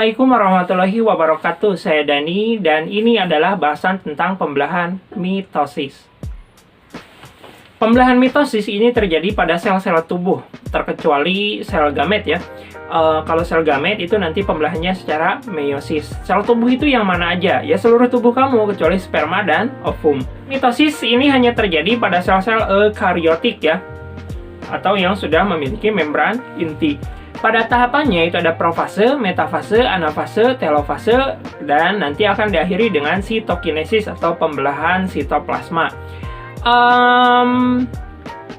Assalamualaikum warahmatullahi wabarakatuh. Saya Dani dan ini adalah bahasan tentang pembelahan mitosis. Pembelahan mitosis ini terjadi pada sel-sel tubuh, terkecuali sel gamet ya. Kalau sel gamet itu nanti pembelahannya secara meiosis. Sel tubuh itu yang mana aja? Ya seluruh tubuh kamu kecuali sperma dan ovum. Mitosis ini hanya terjadi pada sel-sel eukariotik ya, atau yang sudah memiliki membran inti. Pada tahapannya itu ada profase, metafase, anafase, telofase, dan nanti akan diakhiri dengan sitokinesis atau pembelahan sitoplasma.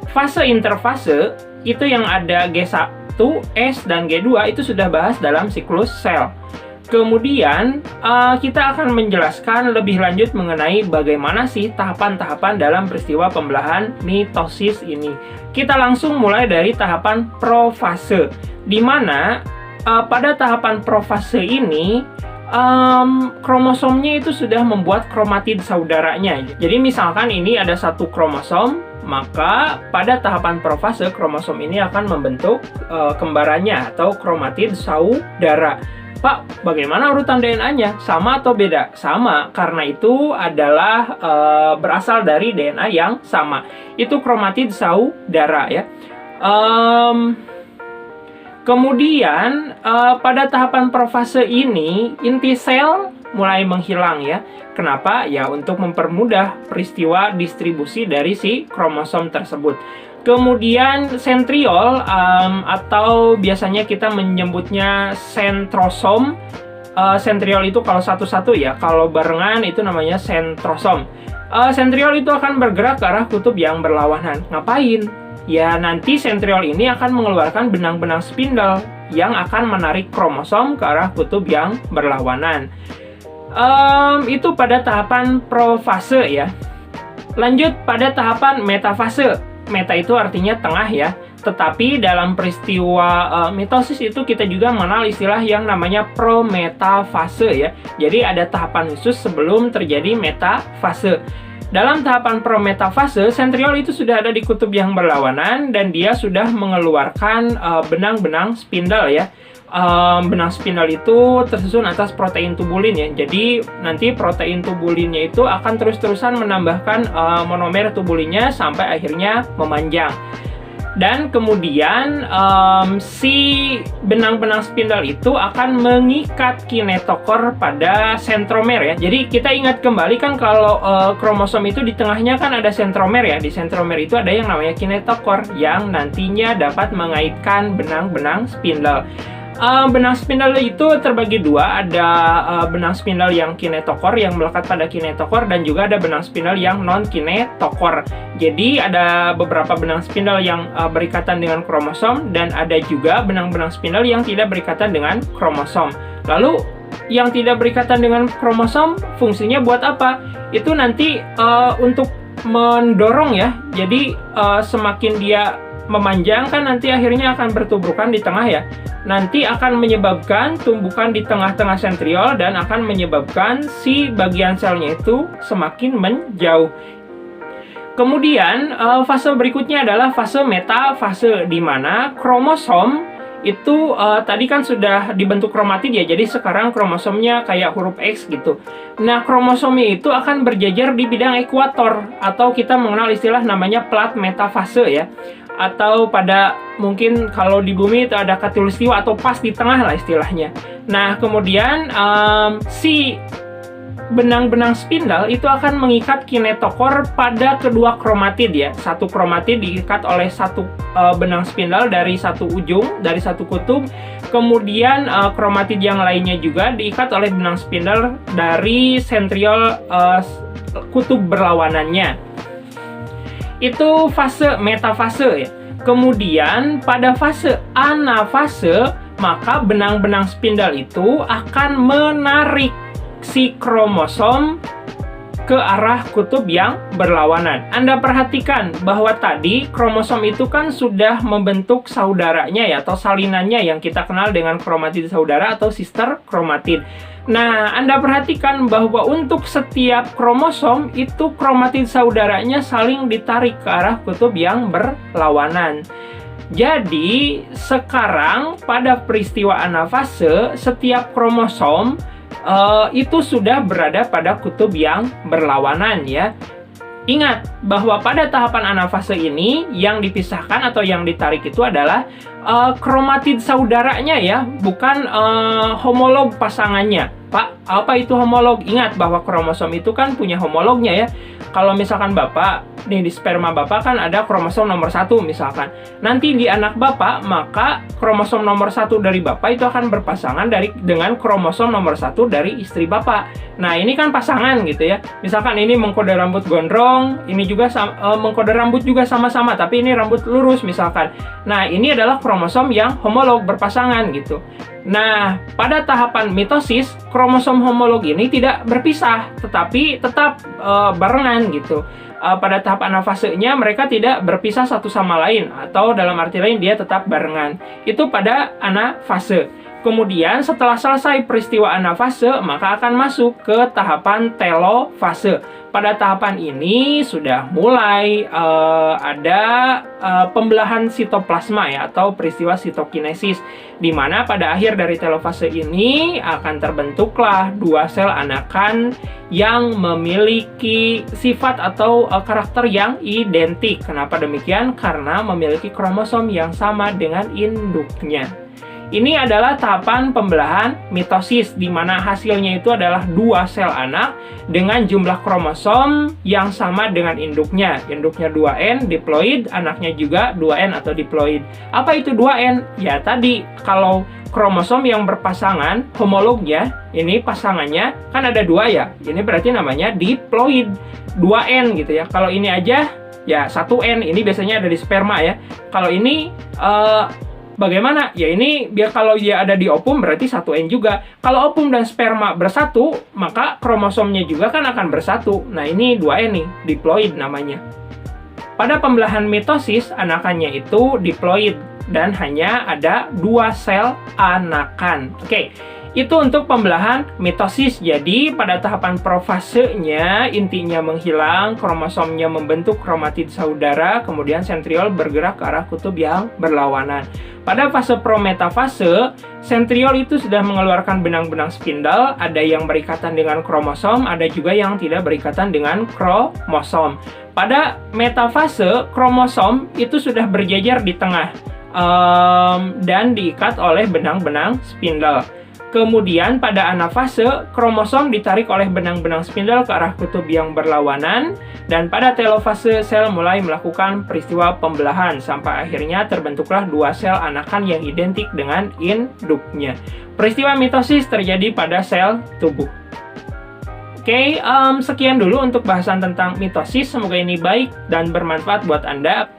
Fase interfase itu yang ada G1, S, dan G2 itu sudah bahas dalam siklus sel. Kemudian kita akan menjelaskan lebih lanjut mengenai bagaimana sih tahapan-tahapan dalam peristiwa pembelahan mitosis ini. Kita langsung mulai dari tahapan profase, di mana pada tahapan profase ini kromosomnya itu sudah membuat kromatid saudaranya. Jadi misalkan ini ada satu kromosom, maka pada tahapan profase kromosom ini akan membentuk kembarannya atau kromatid saudara. Pak, bagaimana urutan DNA-nya? Sama atau beda? Sama, karena itu adalah berasal dari DNA yang sama. Itu kromatid saudara ya. Kemudian pada tahapan profase ini inti sel mulai menghilang ya. Kenapa? Ya untuk mempermudah peristiwa distribusi dari si kromosom tersebut. Kemudian sentriol atau biasanya kita menyebutnya sentrosom. Sentriol itu kalau satu-satu ya, kalau barengan itu namanya sentrosom. Sentriol itu akan bergerak ke arah kutub yang berlawanan. Ngapain? Ya nanti sentriol ini akan mengeluarkan benang-benang spindle yang akan menarik kromosom ke arah kutub yang berlawanan. Itu pada tahapan profase ya. Lanjut pada tahapan metafase. Meta itu artinya tengah ya. Tetapi dalam peristiwa mitosis itu kita juga mengenal istilah yang namanya prometafase ya. Jadi ada tahapan khusus sebelum terjadi metafase. Dalam tahapan prometafase, sentriol itu sudah ada di kutub yang berlawanan dan dia sudah mengeluarkan benang-benang spindle ya. Benang spindle itu tersusun atas protein tubulin ya. Jadi nanti protein tubulinnya itu akan terus-terusan menambahkan monomer tubulinnya sampai akhirnya memanjang. Dan kemudian si benang-benang spindle itu akan mengikat kinetokor pada sentromer ya. Jadi kita ingat kembali kan kalau kromosom itu di tengahnya kan ada sentromer ya. Di sentromer itu ada yang namanya kinetokor yang nantinya dapat mengaitkan benang-benang spindle. Benang spindle itu terbagi dua, ada benang spindle yang kinetokor yang melekat pada kinetokor dan juga ada benang spindle yang non kinetokor. Jadi ada beberapa benang spindle yang berikatan dengan kromosom dan ada juga benang-benang spindle yang tidak berikatan dengan kromosom. Lalu yang tidak berikatan dengan kromosom fungsinya buat apa? Itu nanti untuk mendorong ya. Jadi semakin dia memanjang kan nanti akhirnya akan bertumbukan di tengah ya. Nanti akan menyebabkan tumbukan di tengah-tengah sentriol dan akan menyebabkan si bagian selnya itu semakin menjauh. Kemudian fase berikutnya adalah fase metafase, di mana kromosom itu tadi kan sudah dibentuk kromatid ya, jadi sekarang kromosomnya kayak huruf X gitu. Nah, kromosomnya itu akan berjejer di bidang ekuator, atau kita mengenal istilah namanya plat metafase ya. Atau pada mungkin kalau di bumi itu ada khatulistiwa atau pas di tengah lah istilahnya. Nah, kemudian si benang-benang spindle itu akan mengikat kinetokor pada kedua kromatid ya. Satu kromatid diikat oleh satu benang spindle dari satu ujung, dari satu kutub. Kemudian kromatid yang lainnya juga diikat oleh benang spindle dari sentriol kutub berlawanannya. Itu fase metafase ya. Kemudian pada fase anafase, maka benang-benang spindle itu akan menarik si kromosom ke arah kutub yang berlawanan. Anda perhatikan bahwa tadi kromosom itu kan sudah membentuk saudaranya ya, atau salinannya yang kita kenal dengan kromatid saudara atau sister kromatid. Nah, Anda perhatikan bahwa untuk setiap kromosom itu kromatid saudaranya saling ditarik ke arah kutub yang berlawanan. Jadi, sekarang pada peristiwa anafase, setiap kromosom itu sudah berada pada kutub yang berlawanan ya. Ingat bahwa pada tahapan anafase ini yang dipisahkan atau yang ditarik itu adalah kromatid saudaranya ya, bukan homolog pasangannya. Pak, apa itu homolog? Ingat bahwa kromosom itu kan punya homolognya ya. Kalau misalkan Bapak, nih di sperma Bapak kan ada kromosom nomor 1 misalkan. Nanti di anak Bapak, maka kromosom nomor 1 dari Bapak itu akan berpasangan dengan kromosom nomor 1 dari istri Bapak. Nah, ini kan pasangan gitu ya. Misalkan ini mengkode rambut gondrong, ini juga mengkode rambut juga sama-sama, tapi ini rambut lurus misalkan. Nah, ini adalah kromosom yang homolog berpasangan gitu. Nah, pada tahapan mitosis, kromosom homolog ini tidak berpisah, tetapi tetap barengan gitu. Pada tahap anafasenya mereka tidak berpisah satu sama lain, atau dalam arti lain dia tetap barengan. Itu pada anafase. Kemudian setelah selesai peristiwa anafase, maka akan masuk ke tahapan telofase. Pada tahapan ini sudah mulai ada pembelahan sitoplasma ya, atau peristiwa sitokinesis, di mana pada akhir dari telofase ini akan terbentuklah dua sel anakan yang memiliki sifat atau karakter yang identik. Kenapa demikian? Karena memiliki kromosom yang sama dengan induknya. Ini adalah tahapan pembelahan mitosis, di mana hasilnya itu adalah dua sel anak dengan jumlah kromosom yang sama dengan induknya. Induknya 2N, diploid, anaknya juga 2N atau diploid. Apa itu 2N? Ya tadi, kalau kromosom yang berpasangan, homolognya, ini pasangannya, kan ada 2 ya. Ini berarti namanya diploid, 2N gitu ya. Kalau ini aja, ya 1N, ini biasanya ada di sperma ya. Kalau ini bagaimana? Ya ini biar kalau dia ada di ovum berarti 1N juga. Kalau ovum dan sperma bersatu, maka kromosomnya juga kan akan bersatu. Nah ini 2N nih, diploid namanya. Pada pembelahan mitosis, anakannya itu diploid dan hanya ada 2 sel anakan. Oke. Itu untuk pembelahan mitosis. Jadi pada tahapan profasenya intinya menghilang, kromosomnya membentuk kromatid saudara, kemudian sentriol bergerak ke arah kutub yang berlawanan. Pada fase prometafase, sentriol itu sudah mengeluarkan benang-benang spindle, ada yang berikatan dengan kromosom, ada juga yang tidak berikatan dengan kromosom. Pada metafase, kromosom itu sudah berjajar di tengah dan diikat oleh benang-benang spindle. Kemudian pada anafase, kromosom ditarik oleh benang-benang spindle ke arah kutub yang berlawanan, dan pada telofase sel mulai melakukan peristiwa pembelahan sampai akhirnya terbentuklah 2 sel anakan yang identik dengan induknya. Peristiwa mitosis terjadi pada sel tubuh. Oke, sekian dulu untuk bahasan tentang mitosis. Semoga ini baik dan bermanfaat buat Anda.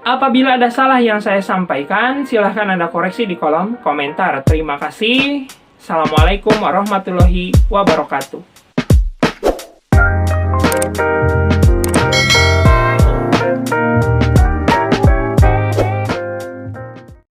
Apabila ada salah yang saya sampaikan, silahkan Anda koreksi di kolom komentar. Terima kasih. Assalamualaikum warahmatullahi wabarakatuh.